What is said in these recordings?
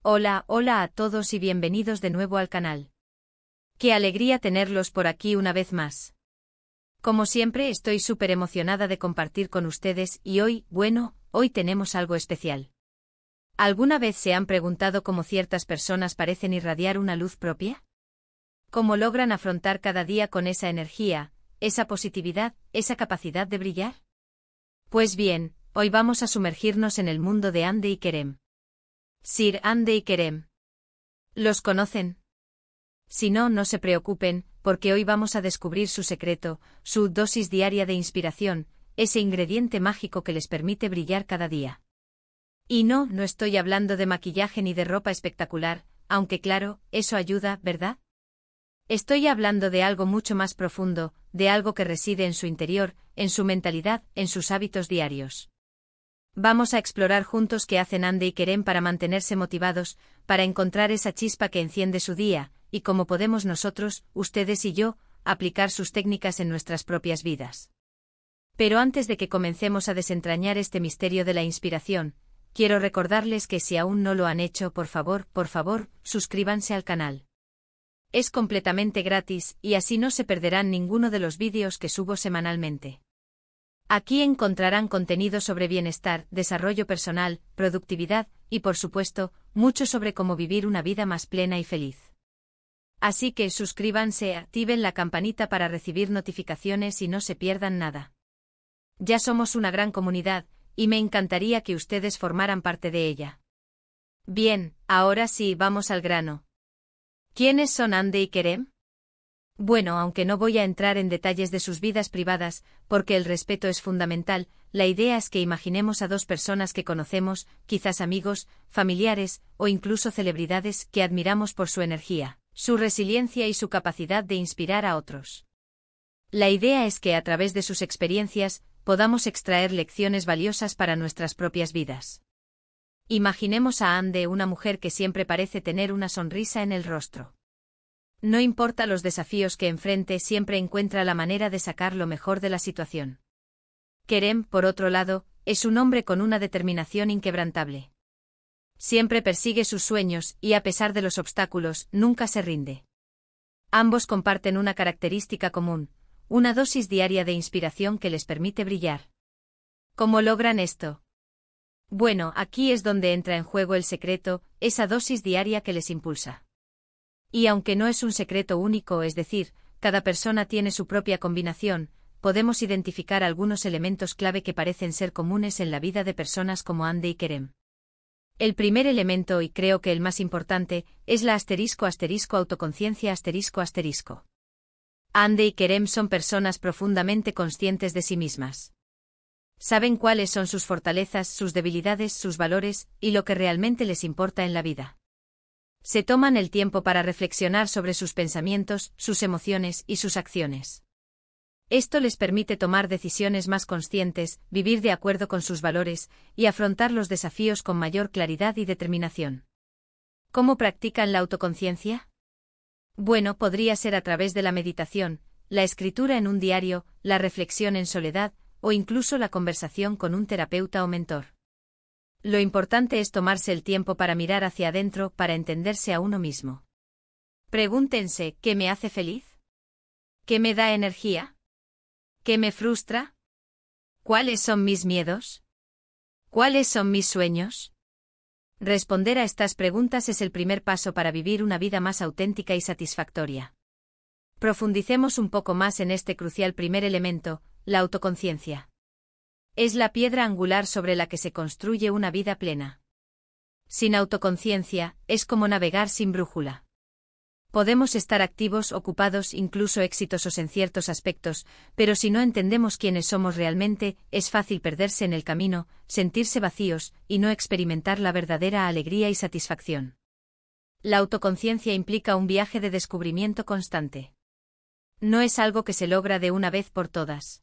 Hola, hola a todos y bienvenidos de nuevo al canal. Qué alegría tenerlos por aquí una vez más. Como siempre estoy súper emocionada de compartir con ustedes y hoy tenemos algo especial. ¿Alguna vez se han preguntado cómo ciertas personas parecen irradiar una luz propia? ¿Cómo logran afrontar cada día con esa energía, esa positividad, esa capacidad de brillar? Pues bien, hoy vamos a sumergirnos en el mundo de Hande y Kerem. Sir Hande y Kerem. ¿Los conocen? Si no, no se preocupen, porque hoy vamos a descubrir su secreto, su dosis diaria de inspiración, ese ingrediente mágico que les permite brillar cada día. Y no estoy hablando de maquillaje ni de ropa espectacular, aunque claro, eso ayuda, ¿verdad? Estoy hablando de algo mucho más profundo, de algo que reside en su interior, en su mentalidad, en sus hábitos diarios. Vamos a explorar juntos qué hacen Hande y Kerem para mantenerse motivados, para encontrar esa chispa que enciende su día, y cómo podemos nosotros, ustedes y yo, aplicar sus técnicas en nuestras propias vidas. Pero antes de que comencemos a desentrañar este misterio de la inspiración, quiero recordarles que si aún no lo han hecho, por favor, suscríbanse al canal. Es completamente gratis, y así no se perderán ninguno de los vídeos que subo semanalmente. Aquí encontrarán contenido sobre bienestar, desarrollo personal, productividad, y por supuesto, mucho sobre cómo vivir una vida más plena y feliz. Así que suscríbanse, activen la campanita para recibir notificaciones y no se pierdan nada. Ya somos una gran comunidad, y me encantaría que ustedes formaran parte de ella. Bien, ahora sí, vamos al grano. ¿Quiénes son Hande y Kerem? Bueno, aunque no voy a entrar en detalles de sus vidas privadas, porque el respeto es fundamental, la idea es que imaginemos a dos personas que conocemos, quizás amigos, familiares, o incluso celebridades, que admiramos por su energía, su resiliencia y su capacidad de inspirar a otros. La idea es que a través de sus experiencias, podamos extraer lecciones valiosas para nuestras propias vidas. Imaginemos a Hande, una mujer que siempre parece tener una sonrisa en el rostro. No importa los desafíos que enfrente, siempre encuentra la manera de sacar lo mejor de la situación. Kerem, por otro lado, es un hombre con una determinación inquebrantable. Siempre persigue sus sueños y, a pesar de los obstáculos, nunca se rinde. Ambos comparten una característica común, una dosis diaria de inspiración que les permite brillar. ¿Cómo logran esto? Bueno, aquí es donde entra en juego el secreto, esa dosis diaria que les impulsa. Y aunque no es un secreto único, es decir, cada persona tiene su propia combinación, podemos identificar algunos elementos clave que parecen ser comunes en la vida de personas como Hande y Kerem. El primer elemento, y creo que el más importante, es la autoconciencia ***. Hande y Kerem son personas profundamente conscientes de sí mismas. Saben cuáles son sus fortalezas, sus debilidades, sus valores, y lo que realmente les importa en la vida. Se toman el tiempo para reflexionar sobre sus pensamientos, sus emociones y sus acciones. Esto les permite tomar decisiones más conscientes, vivir de acuerdo con sus valores, y afrontar los desafíos con mayor claridad y determinación. ¿Cómo practican la autoconciencia? Bueno, podría ser a través de la meditación, la escritura en un diario, la reflexión en soledad, o incluso la conversación con un terapeuta o mentor. Lo importante es tomarse el tiempo para mirar hacia adentro, para entenderse a uno mismo. Pregúntense, ¿qué me hace feliz? ¿Qué me da energía? ¿Qué me frustra? ¿Cuáles son mis miedos? ¿Cuáles son mis sueños? Responder a estas preguntas es el primer paso para vivir una vida más auténtica y satisfactoria. Profundicemos un poco más en este crucial primer elemento, la autoconciencia. Es la piedra angular sobre la que se construye una vida plena. Sin autoconciencia, es como navegar sin brújula. Podemos estar activos, ocupados, incluso exitosos en ciertos aspectos, pero si no entendemos quiénes somos realmente, es fácil perderse en el camino, sentirse vacíos, y no experimentar la verdadera alegría y satisfacción. La autoconciencia implica un viaje de descubrimiento constante. No es algo que se logra de una vez por todas.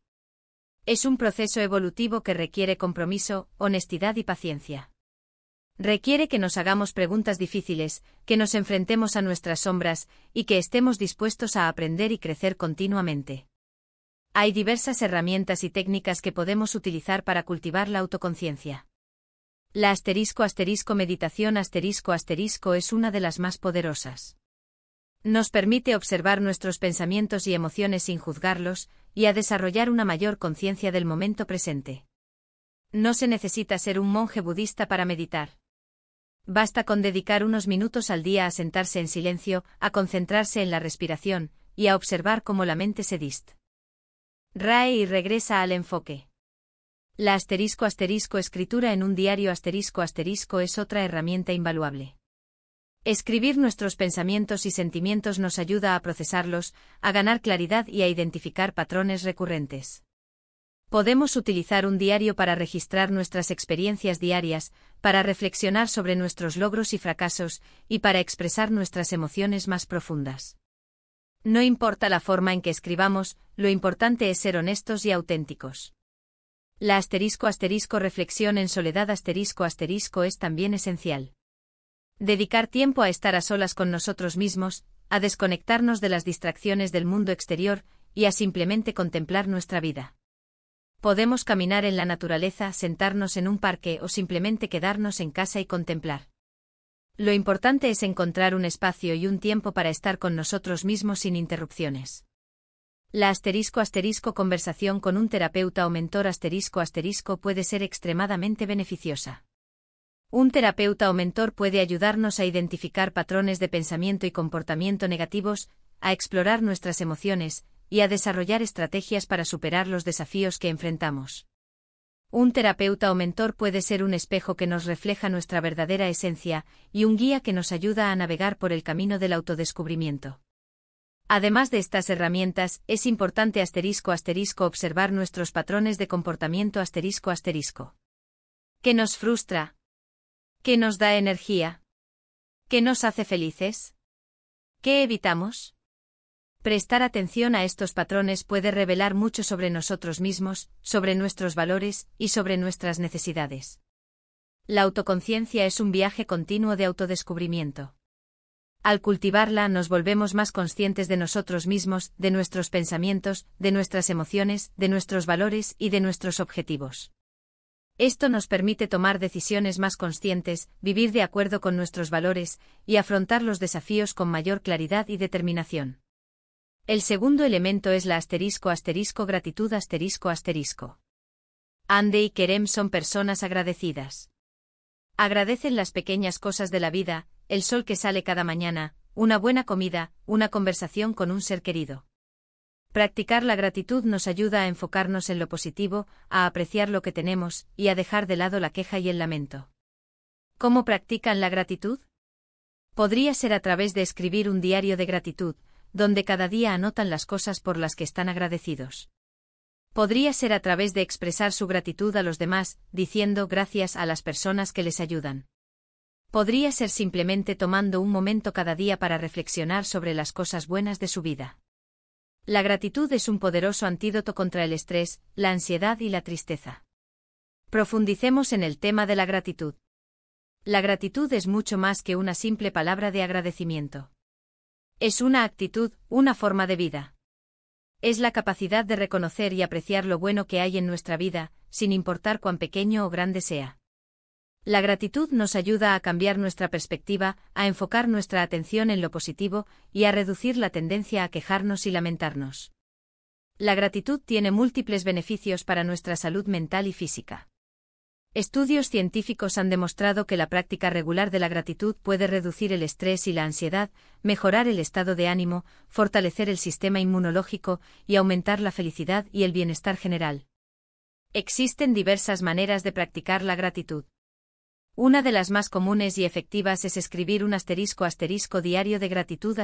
Es un proceso evolutivo que requiere compromiso, honestidad y paciencia. Requiere que nos hagamos preguntas difíciles, que nos enfrentemos a nuestras sombras, y que estemos dispuestos a aprender y crecer continuamente. Hay diversas herramientas y técnicas que podemos utilizar para cultivar la autoconciencia. La meditación es una de las más poderosas. Nos permite observar nuestros pensamientos y emociones sin juzgarlos, y a desarrollar una mayor conciencia del momento presente. No se necesita ser un monje budista para meditar. Basta con dedicar unos minutos al día a sentarse en silencio, a concentrarse en la respiración, y a observar cómo la mente se distrae y regresa al enfoque. La escritura en un diario es otra herramienta invaluable. Escribir nuestros pensamientos y sentimientos nos ayuda a procesarlos, a ganar claridad y a identificar patrones recurrentes. Podemos utilizar un diario para registrar nuestras experiencias diarias, para reflexionar sobre nuestros logros y fracasos, y para expresar nuestras emociones más profundas. No importa la forma en que escribamos, lo importante es ser honestos y auténticos. La reflexión en soledad es también esencial. Dedicar tiempo a estar a solas con nosotros mismos, a desconectarnos de las distracciones del mundo exterior, y a simplemente contemplar nuestra vida. Podemos caminar en la naturaleza, sentarnos en un parque o simplemente quedarnos en casa y contemplar. Lo importante es encontrar un espacio y un tiempo para estar con nosotros mismos sin interrupciones. La conversación con un terapeuta o mentor puede ser extremadamente beneficiosa. Un terapeuta o mentor puede ayudarnos a identificar patrones de pensamiento y comportamiento negativos, a explorar nuestras emociones, y a desarrollar estrategias para superar los desafíos que enfrentamos. Un terapeuta o mentor puede ser un espejo que nos refleja nuestra verdadera esencia, y un guía que nos ayuda a navegar por el camino del autodescubrimiento. Además de estas herramientas, es importante observar nuestros patrones de comportamiento ¿Qué nos frustra? ¿Qué nos da energía? ¿Qué nos hace felices? ¿Qué evitamos? Prestar atención a estos patrones puede revelar mucho sobre nosotros mismos, sobre nuestros valores y sobre nuestras necesidades. La autoconciencia es un viaje continuo de autodescubrimiento. Al cultivarla nos volvemos más conscientes de nosotros mismos, de nuestros pensamientos, de nuestras emociones, de nuestros valores y de nuestros objetivos. Esto nos permite tomar decisiones más conscientes, vivir de acuerdo con nuestros valores, y afrontar los desafíos con mayor claridad y determinación. El segundo elemento es la gratitud Ande y Kerem son personas agradecidas. Agradecen las pequeñas cosas de la vida, el sol que sale cada mañana, una buena comida, una conversación con un ser querido. Practicar la gratitud nos ayuda a enfocarnos en lo positivo, a apreciar lo que tenemos, y a dejar de lado la queja y el lamento. ¿Cómo practican la gratitud? Podría ser a través de escribir un diario de gratitud, donde cada día anotan las cosas por las que están agradecidos. Podría ser a través de expresar su gratitud a los demás, diciendo gracias a las personas que les ayudan. Podría ser simplemente tomando un momento cada día para reflexionar sobre las cosas buenas de su vida. La gratitud es un poderoso antídoto contra el estrés, la ansiedad y la tristeza. Profundicemos en el tema de la gratitud. La gratitud es mucho más que una simple palabra de agradecimiento. Es una actitud, una forma de vida. Es la capacidad de reconocer y apreciar lo bueno que hay en nuestra vida, sin importar cuán pequeño o grande sea. La gratitud nos ayuda a cambiar nuestra perspectiva, a enfocar nuestra atención en lo positivo, y a reducir la tendencia a quejarnos y lamentarnos. La gratitud tiene múltiples beneficios para nuestra salud mental y física. Estudios científicos han demostrado que la práctica regular de la gratitud puede reducir el estrés y la ansiedad, mejorar el estado de ánimo, fortalecer el sistema inmunológico y aumentar la felicidad y el bienestar general. Existen diversas maneras de practicar la gratitud. Una de las más comunes y efectivas es escribir un diario de gratitud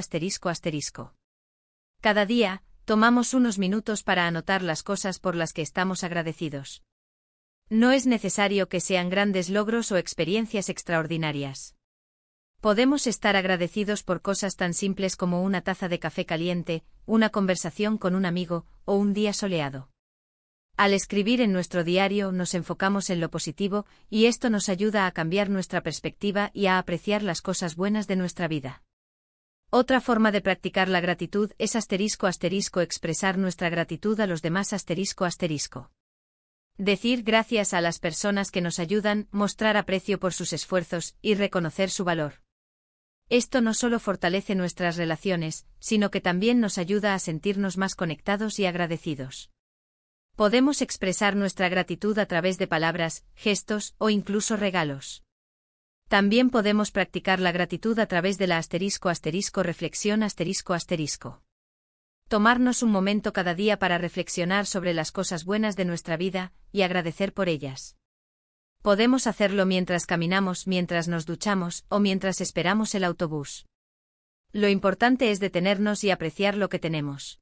Cada día, tomamos unos minutos para anotar las cosas por las que estamos agradecidos. No es necesario que sean grandes logros o experiencias extraordinarias. Podemos estar agradecidos por cosas tan simples como una taza de café caliente, una conversación con un amigo, o un día soleado. Al escribir en nuestro diario nos enfocamos en lo positivo, y esto nos ayuda a cambiar nuestra perspectiva y a apreciar las cosas buenas de nuestra vida. Otra forma de practicar la gratitud es expresar nuestra gratitud a los demás Decir gracias a las personas que nos ayudan, mostrar aprecio por sus esfuerzos y reconocer su valor. Esto no solo fortalece nuestras relaciones, sino que también nos ayuda a sentirnos más conectados y agradecidos. Podemos expresar nuestra gratitud a través de palabras, gestos o incluso regalos. También podemos practicar la gratitud a través de la reflexión. Tomarnos un momento cada día para reflexionar sobre las cosas buenas de nuestra vida y agradecer por ellas. Podemos hacerlo mientras caminamos, mientras nos duchamos o mientras esperamos el autobús. Lo importante es detenernos y apreciar lo que tenemos.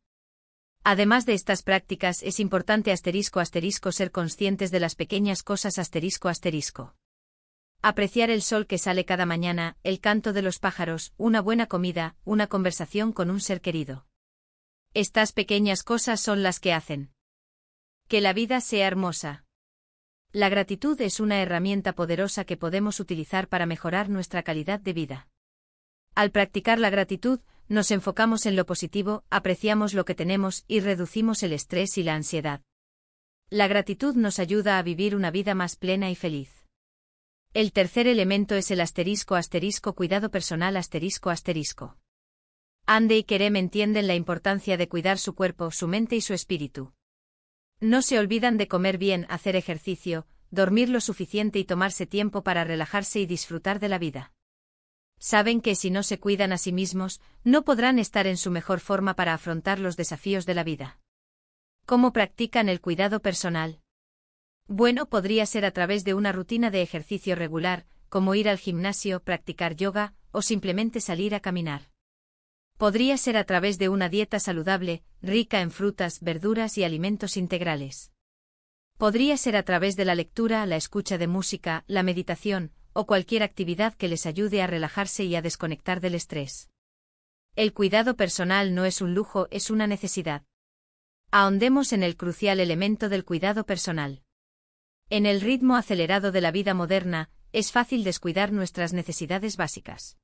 Además de estas prácticas, es importante ser conscientes de las pequeñas cosas. Apreciar el sol que sale cada mañana, el canto de los pájaros, una buena comida, una conversación con un ser querido. Estas pequeñas cosas son las que hacen que la vida sea hermosa. La gratitud es una herramienta poderosa que podemos utilizar para mejorar nuestra calidad de vida. Al practicar la gratitud, nos enfocamos en lo positivo, apreciamos lo que tenemos y reducimos el estrés y la ansiedad. La gratitud nos ayuda a vivir una vida más plena y feliz. El tercer elemento es el cuidado personal. Ande y Kerem entienden la importancia de cuidar su cuerpo, su mente y su espíritu. No se olvidan de comer bien, hacer ejercicio, dormir lo suficiente y tomarse tiempo para relajarse y disfrutar de la vida. Saben que si no se cuidan a sí mismos, no podrán estar en su mejor forma para afrontar los desafíos de la vida. ¿Cómo practican el cuidado personal? Bueno, podría ser a través de una rutina de ejercicio regular, como ir al gimnasio, practicar yoga, o simplemente salir a caminar. Podría ser a través de una dieta saludable, rica en frutas, verduras y alimentos integrales. Podría ser a través de la lectura, la escucha de música, la meditación, o cualquier actividad que les ayude a relajarse y a desconectar del estrés. El cuidado personal no es un lujo, es una necesidad. Ahondemos en el crucial elemento del cuidado personal. En el ritmo acelerado de la vida moderna, es fácil descuidar nuestras necesidades básicas.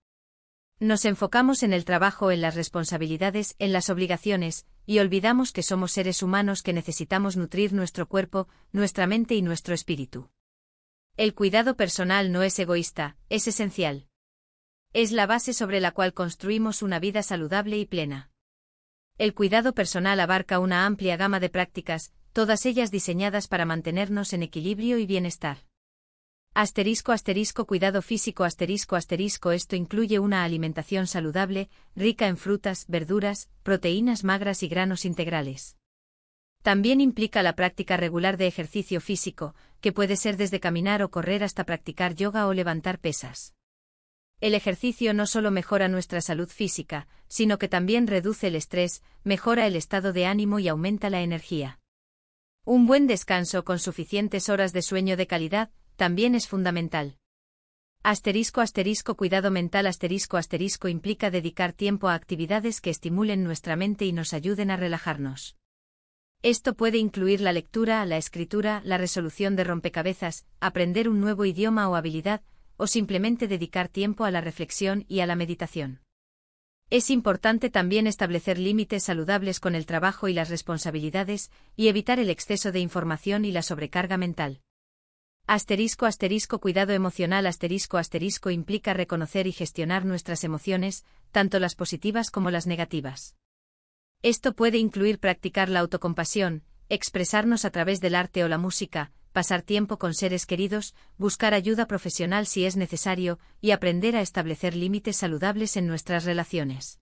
Nos enfocamos en el trabajo, en las responsabilidades, en las obligaciones, y olvidamos que somos seres humanos que necesitamos nutrir nuestro cuerpo, nuestra mente y nuestro espíritu. El cuidado personal no es egoísta, es esencial. Es la base sobre la cual construimos una vida saludable y plena. El cuidado personal abarca una amplia gama de prácticas, todas ellas diseñadas para mantenernos en equilibrio y bienestar. Cuidado físico. Esto incluye una alimentación saludable, rica en frutas, verduras, proteínas magras y granos integrales. También implica la práctica regular de ejercicio físico, que puede ser desde caminar o correr hasta practicar yoga o levantar pesas. El ejercicio no solo mejora nuestra salud física, sino que también reduce el estrés, mejora el estado de ánimo y aumenta la energía. Un buen descanso con suficientes horas de sueño de calidad también es fundamental. Cuidado mental. Implica dedicar tiempo a actividades que estimulen nuestra mente y nos ayuden a relajarnos. Esto puede incluir la lectura, la escritura, la resolución de rompecabezas, aprender un nuevo idioma o habilidad, o simplemente dedicar tiempo a la reflexión y a la meditación. Es importante también establecer límites saludables con el trabajo y las responsabilidades, y evitar el exceso de información y la sobrecarga mental. Cuidado emocional. Implica reconocer y gestionar nuestras emociones, tanto las positivas como las negativas. Esto puede incluir practicar la autocompasión, expresarnos a través del arte o la música, pasar tiempo con seres queridos, buscar ayuda profesional si es necesario, y aprender a establecer límites saludables en nuestras relaciones.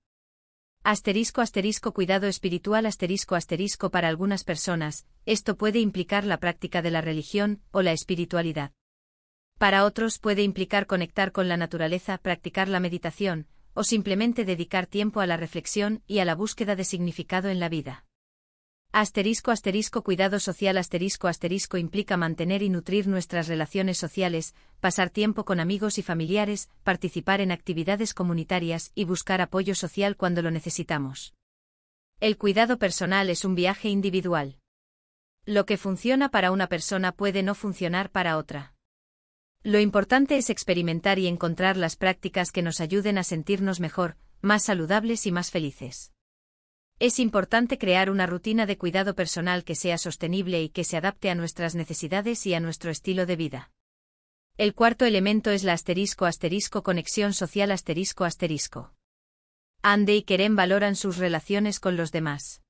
Cuidado espiritual. Para algunas personas, esto puede implicar la práctica de la religión o la espiritualidad. Para otros puede implicar conectar con la naturaleza, practicar la meditación, o simplemente dedicar tiempo a la reflexión y a la búsqueda de significado en la vida. Cuidado social. Implica mantener y nutrir nuestras relaciones sociales, pasar tiempo con amigos y familiares, participar en actividades comunitarias y buscar apoyo social cuando lo necesitamos. El cuidado personal es un viaje individual. Lo que funciona para una persona puede no funcionar para otra. Lo importante es experimentar y encontrar las prácticas que nos ayuden a sentirnos mejor, más saludables y más felices. Es importante crear una rutina de cuidado personal que sea sostenible y que se adapte a nuestras necesidades y a nuestro estilo de vida. El cuarto elemento es la conexión social ***. Ande y Kerem valoran sus relaciones con los demás.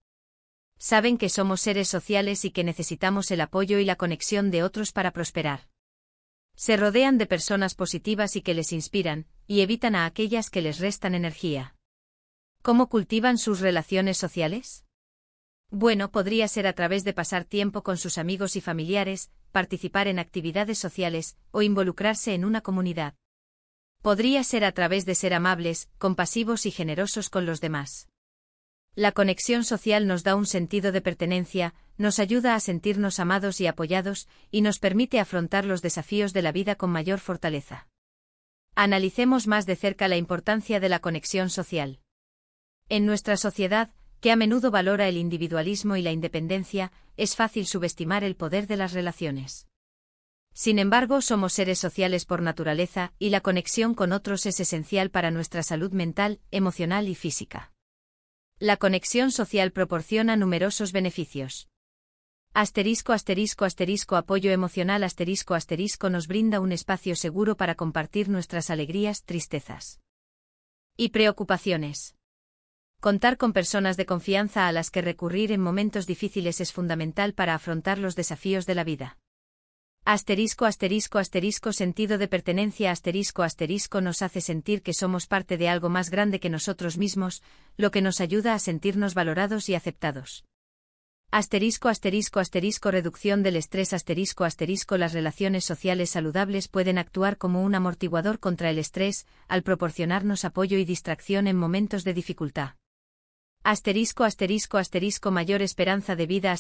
Saben que somos seres sociales y que necesitamos el apoyo y la conexión de otros para prosperar. Se rodean de personas positivas y que les inspiran, y evitan a aquellas que les restan energía. ¿Cómo cultivan sus relaciones sociales? Bueno, podría ser a través de pasar tiempo con sus amigos y familiares, participar en actividades sociales, o involucrarse en una comunidad. Podría ser a través de ser amables, compasivos y generosos con los demás. La conexión social nos da un sentido de pertenencia, nos ayuda a sentirnos amados y apoyados, y nos permite afrontar los desafíos de la vida con mayor fortaleza. Analicemos más de cerca la importancia de la conexión social. En nuestra sociedad, que a menudo valora el individualismo y la independencia, es fácil subestimar el poder de las relaciones. Sin embargo, somos seres sociales por naturaleza, y la conexión con otros es esencial para nuestra salud mental, emocional y física. La conexión social proporciona numerosos beneficios. Apoyo emocional nos brinda un espacio seguro para compartir nuestras alegrías, tristezas y preocupaciones. Contar con personas de confianza a las que recurrir en momentos difíciles es fundamental para afrontar los desafíos de la vida. Sentido de pertenencia nos hace sentir que somos parte de algo más grande que nosotros mismos, lo que nos ayuda a sentirnos valorados y aceptados. Reducción del estrés Las relaciones sociales saludables pueden actuar como un amortiguador contra el estrés, al proporcionarnos apoyo y distracción en momentos de dificultad. Mayor esperanza de vida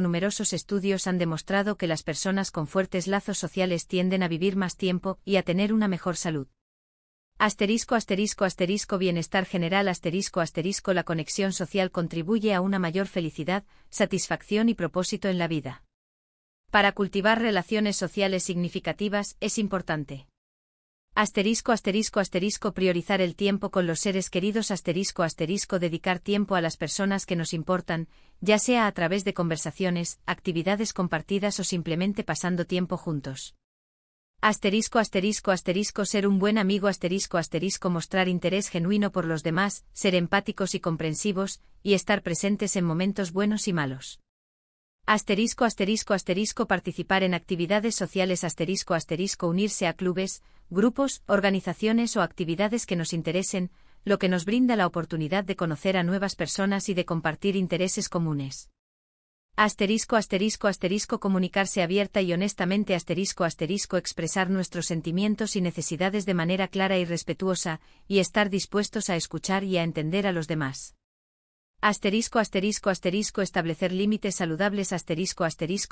Numerosos estudios han demostrado que las personas con fuertes lazos sociales tienden a vivir más tiempo y a tener una mejor salud. Bienestar general La conexión social contribuye a una mayor felicidad, satisfacción y propósito en la vida. Para cultivar relaciones sociales significativas, es importante. Priorizar el tiempo con los seres queridos Dedicar tiempo a las personas que nos importan, ya sea a través de conversaciones, actividades compartidas o simplemente pasando tiempo juntos. Ser un buen amigo Mostrar interés genuino por los demás, ser empáticos y comprensivos, y estar presentes en momentos buenos y malos. Participar en actividades sociales Unirse a clubes, grupos, organizaciones o actividades que nos interesen, lo que nos brinda la oportunidad de conocer a nuevas personas y de compartir intereses comunes. Comunicarse abierta y honestamente expresar nuestros sentimientos y necesidades de manera clara y respetuosa, y estar dispuestos a escuchar y a entender a los demás. Establecer límites saludables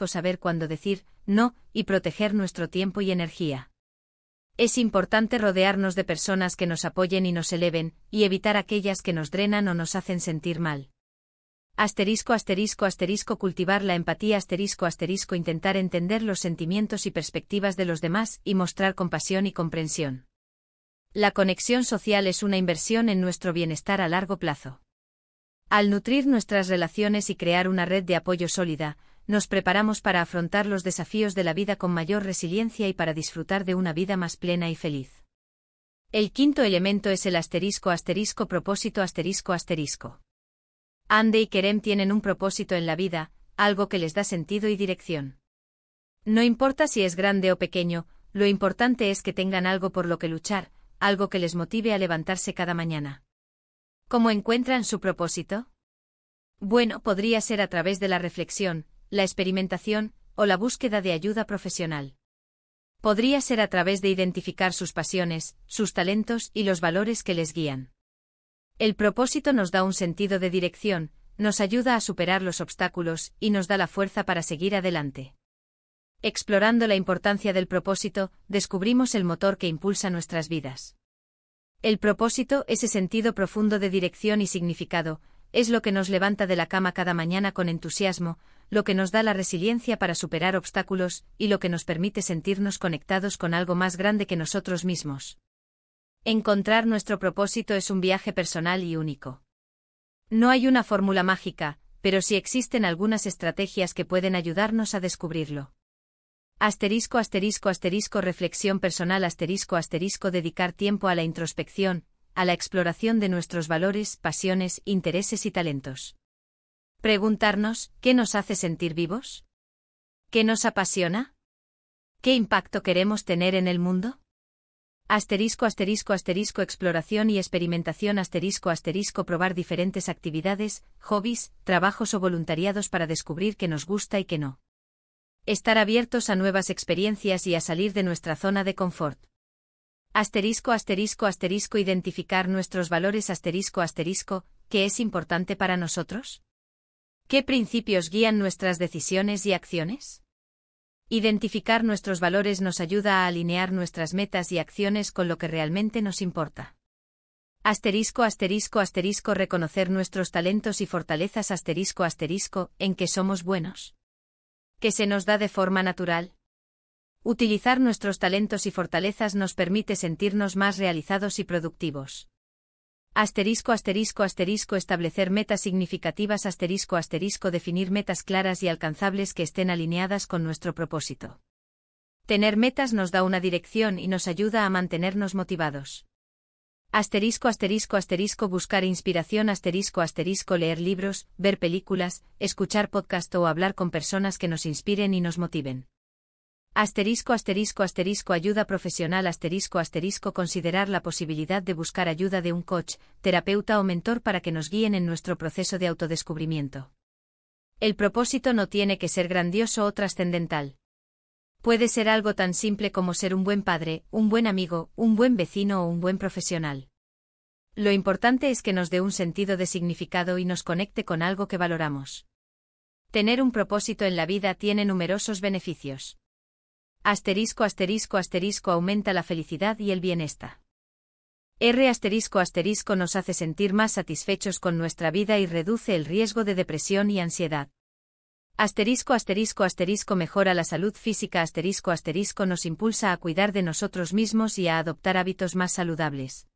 Saber cuándo decir no, y proteger nuestro tiempo y energía. Es importante rodearnos de personas que nos apoyen y nos eleven, y evitar aquellas que nos drenan o nos hacen sentir mal. Cultivar la empatía Intentar entender los sentimientos y perspectivas de los demás y mostrar compasión y comprensión. La conexión social es una inversión en nuestro bienestar a largo plazo. Al nutrir nuestras relaciones y crear una red de apoyo sólida, nos preparamos para afrontar los desafíos de la vida con mayor resiliencia y para disfrutar de una vida más plena y feliz. El quinto elemento es el propósito Ande y Kerem tienen un propósito en la vida, algo que les da sentido y dirección. No importa si es grande o pequeño, lo importante es que tengan algo por lo que luchar, algo que les motive a levantarse cada mañana. ¿Cómo encuentran su propósito? Bueno, podría ser a través de la reflexión, la experimentación, o la búsqueda de ayuda profesional. Podría ser a través de identificar sus pasiones, sus talentos y los valores que les guían. El propósito nos da un sentido de dirección, nos ayuda a superar los obstáculos y nos da la fuerza para seguir adelante. Explorando la importancia del propósito, descubrimos el motor que impulsa nuestras vidas. El propósito, ese sentido profundo de dirección y significado, es lo que nos levanta de la cama cada mañana con entusiasmo, lo que nos da la resiliencia para superar obstáculos y lo que nos permite sentirnos conectados con algo más grande que nosotros mismos. Encontrar nuestro propósito es un viaje personal y único. No hay una fórmula mágica, pero sí existen algunas estrategias que pueden ayudarnos a descubrirlo. Reflexión personal dedicar tiempo a la introspección, a la exploración de nuestros valores, pasiones, intereses y talentos. Preguntarnos, ¿qué nos hace sentir vivos? ¿Qué nos apasiona? ¿Qué impacto queremos tener en el mundo? Exploración y experimentación probar diferentes actividades, hobbies, trabajos o voluntariados para descubrir qué nos gusta y qué no. Estar abiertos a nuevas experiencias y a salir de nuestra zona de confort. Identificar nuestros valores ¿qué es importante para nosotros? ¿Qué principios guían nuestras decisiones y acciones? Identificar nuestros valores nos ayuda a alinear nuestras metas y acciones con lo que realmente nos importa. Reconocer nuestros talentos y fortalezas ¿en qué somos buenos? ¿Qué se nos da de forma natural? Utilizar nuestros talentos y fortalezas nos permite sentirnos más realizados y productivos. Establecer metas significativas definir metas claras y alcanzables que estén alineadas con nuestro propósito. Tener metas nos da una dirección y nos ayuda a mantenernos motivados. Buscar inspiración leer libros, ver películas, escuchar podcast o hablar con personas que nos inspiren y nos motiven. Ayuda profesional considerar la posibilidad de buscar ayuda de un coach, terapeuta o mentor para que nos guíen en nuestro proceso de autodescubrimiento. El propósito no tiene que ser grandioso o trascendental. Puede ser algo tan simple como ser un buen padre, un buen amigo, un buen vecino o un buen profesional. Lo importante es que nos dé un sentido de significado y nos conecte con algo que valoramos. Tener un propósito en la vida tiene numerosos beneficios. Aumenta la felicidad y el bienestar. Nos hace sentir más satisfechos con nuestra vida y reduce el riesgo de depresión y ansiedad. Mejora la salud física. Nos impulsa a cuidar de nosotros mismos y a adoptar hábitos más saludables.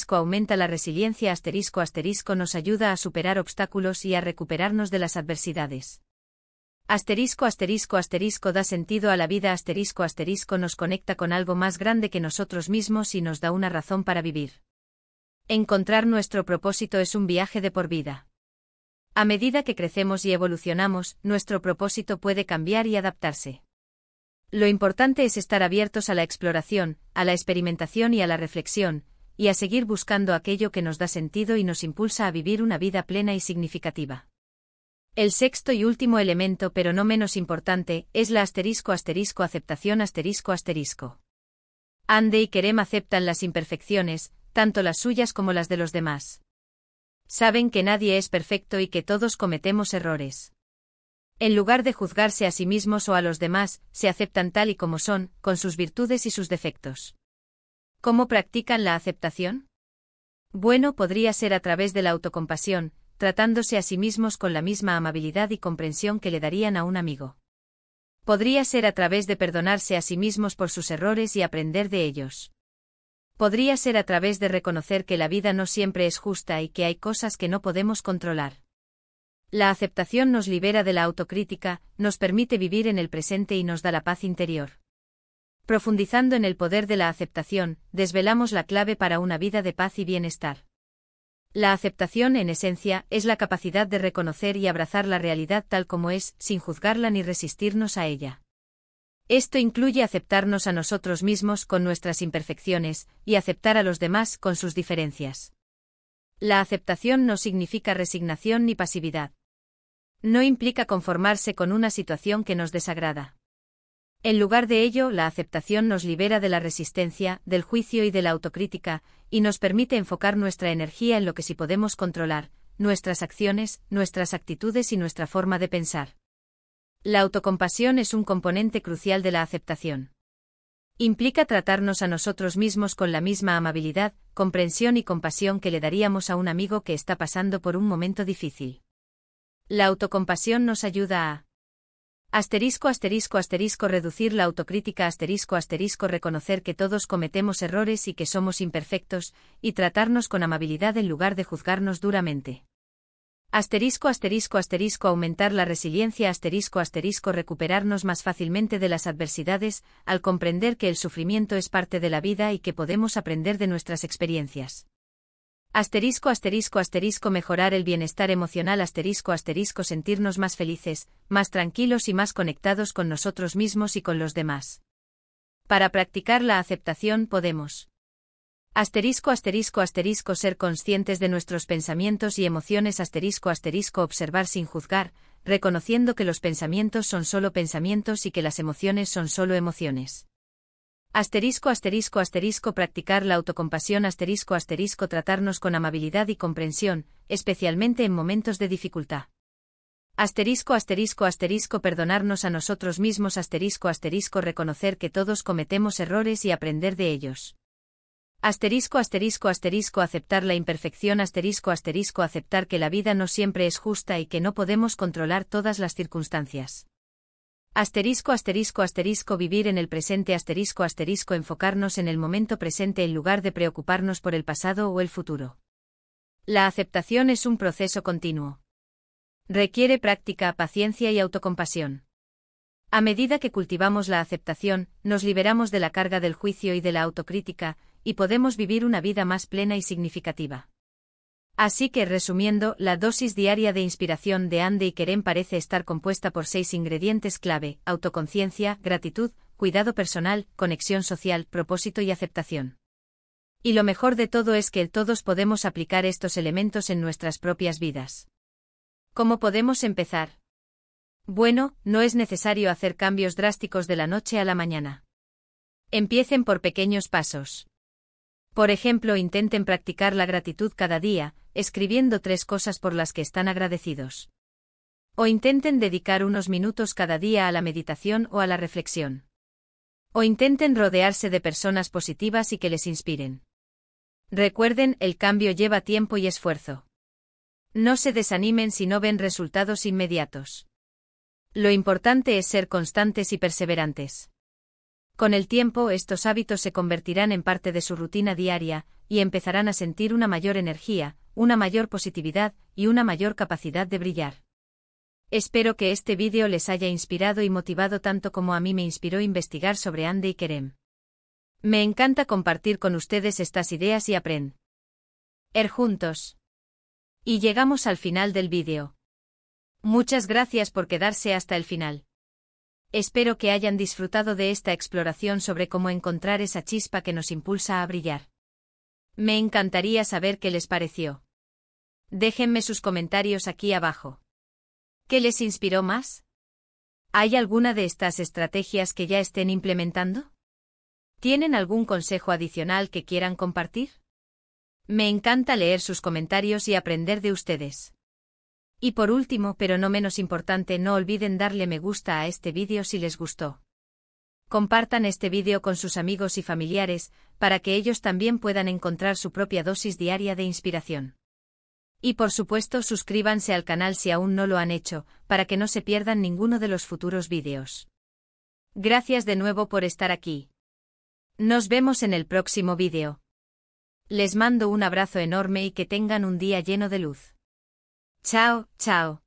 Aumenta la resiliencia. Nos ayuda a superar obstáculos y a recuperarnos de las adversidades. Da sentido a la vida. Nos conecta con algo más grande que nosotros mismos y nos da una razón para vivir. Encontrar nuestro propósito es un viaje de por vida. A medida que crecemos y evolucionamos, nuestro propósito puede cambiar y adaptarse. Lo importante es estar abiertos a la exploración, a la experimentación y a la reflexión, y a seguir buscando aquello que nos da sentido y nos impulsa a vivir una vida plena y significativa. El sexto y último elemento, pero no menos importante, es la aceptación. Andy y Kerem aceptan las imperfecciones, tanto las suyas como las de los demás. Saben que nadie es perfecto y que todos cometemos errores. En lugar de juzgarse a sí mismos o a los demás, se aceptan tal y como son, con sus virtudes y sus defectos. ¿Cómo practican la aceptación? Bueno, podría ser a través de la autocompasión, tratándose a sí mismos con la misma amabilidad y comprensión que le darían a un amigo. Podría ser a través de perdonarse a sí mismos por sus errores y aprender de ellos. Podría ser a través de reconocer que la vida no siempre es justa y que hay cosas que no podemos controlar. La aceptación nos libera de la autocrítica, nos permite vivir en el presente y nos da la paz interior. Profundizando en el poder de la aceptación, desvelamos la clave para una vida de paz y bienestar. La aceptación, en esencia, es la capacidad de reconocer y abrazar la realidad tal como es, sin juzgarla ni resistirnos a ella. Esto incluye aceptarnos a nosotros mismos con nuestras imperfecciones, y aceptar a los demás con sus diferencias. La aceptación no significa resignación ni pasividad. No implica conformarse con una situación que nos desagrada. En lugar de ello, la aceptación nos libera de la resistencia, del juicio y de la autocrítica, y nos permite enfocar nuestra energía en lo que sí podemos controlar, nuestras acciones, nuestras actitudes y nuestra forma de pensar. La autocompasión es un componente crucial de la aceptación. Implica tratarnos a nosotros mismos con la misma amabilidad, comprensión y compasión que le daríamos a un amigo que está pasando por un momento difícil. La autocompasión nos ayuda a Asterisco asterisco asterisco reducir la autocrítica asterisco asterisco reconocer que todos cometemos errores y que somos imperfectos, y tratarnos con amabilidad en lugar de juzgarnos duramente. Asterisco asterisco asterisco aumentar la resiliencia asterisco asterisco recuperarnos más fácilmente de las adversidades, al comprender que el sufrimiento es parte de la vida y que podemos aprender de nuestras experiencias. Asterisco asterisco asterisco mejorar el bienestar emocional asterisco asterisco sentirnos más felices, más tranquilos y más conectados con nosotros mismos y con los demás. Para practicar la aceptación podemos. Asterisco asterisco asterisco ser conscientes de nuestros pensamientos y emociones asterisco asterisco observar sin juzgar, reconociendo que los pensamientos son solo pensamientos y que las emociones son solo emociones. Asterisco asterisco asterisco practicar la autocompasión asterisco asterisco tratarnos con amabilidad y comprensión, especialmente en momentos de dificultad. Asterisco asterisco asterisco perdonarnos a nosotros mismos asterisco asterisco reconocer que todos cometemos errores y aprender de ellos. Asterisco asterisco asterisco aceptar la imperfección asterisco asterisco aceptar que la vida no siempre es justa y que no podemos controlar todas las circunstancias. Asterisco asterisco asterisco vivir en el presente asterisco asterisco enfocarnos en el momento presente en lugar de preocuparnos por el pasado o el futuro. La aceptación es un proceso continuo. Requiere práctica, paciencia y autocompasión. A medida que cultivamos la aceptación, nos liberamos de la carga del juicio y de la autocrítica, y podemos vivir una vida más plena y significativa. Así que, resumiendo, la dosis diaria de inspiración de Andy y Kerem parece estar compuesta por 6 ingredientes clave: autoconciencia, gratitud, cuidado personal, conexión social, propósito y aceptación. Y lo mejor de todo es que todos podemos aplicar estos elementos en nuestras propias vidas. ¿Cómo podemos empezar? Bueno, no es necesario hacer cambios drásticos de la noche a la mañana. Empiecen por pequeños pasos. Por ejemplo, intenten practicar la gratitud cada día, escribiendo 3 cosas por las que están agradecidos. O intenten dedicar unos minutos cada día a la meditación o a la reflexión. O intenten rodearse de personas positivas y que les inspiren. Recuerden, el cambio lleva tiempo y esfuerzo. No se desanimen si no ven resultados inmediatos. Lo importante es ser constantes y perseverantes. Con el tiempo, estos hábitos se convertirán en parte de su rutina diaria, y empezarán a sentir una mayor energía, una mayor positividad y una mayor capacidad de brillar. Espero que este vídeo les haya inspirado y motivado tanto como a mí me inspiró investigar sobre Andy y Kerem. Me encanta compartir con ustedes estas ideas y aprender juntos. Y llegamos al final del vídeo. Muchas gracias por quedarse hasta el final. Espero que hayan disfrutado de esta exploración sobre cómo encontrar esa chispa que nos impulsa a brillar. Me encantaría saber qué les pareció. Déjenme sus comentarios aquí abajo. ¿Qué les inspiró más? ¿Hay alguna de estas estrategias que ya estén implementando? ¿Tienen algún consejo adicional que quieran compartir? Me encanta leer sus comentarios y aprender de ustedes. Y por último, pero no menos importante, no olviden darle me gusta a este vídeo si les gustó. Compartan este vídeo con sus amigos y familiares, para que ellos también puedan encontrar su propia dosis diaria de inspiración. Y por supuesto, suscríbanse al canal si aún no lo han hecho, para que no se pierdan ninguno de los futuros vídeos. Gracias de nuevo por estar aquí. Nos vemos en el próximo vídeo. Les mando un abrazo enorme y que tengan un día lleno de luz. Chao, chao.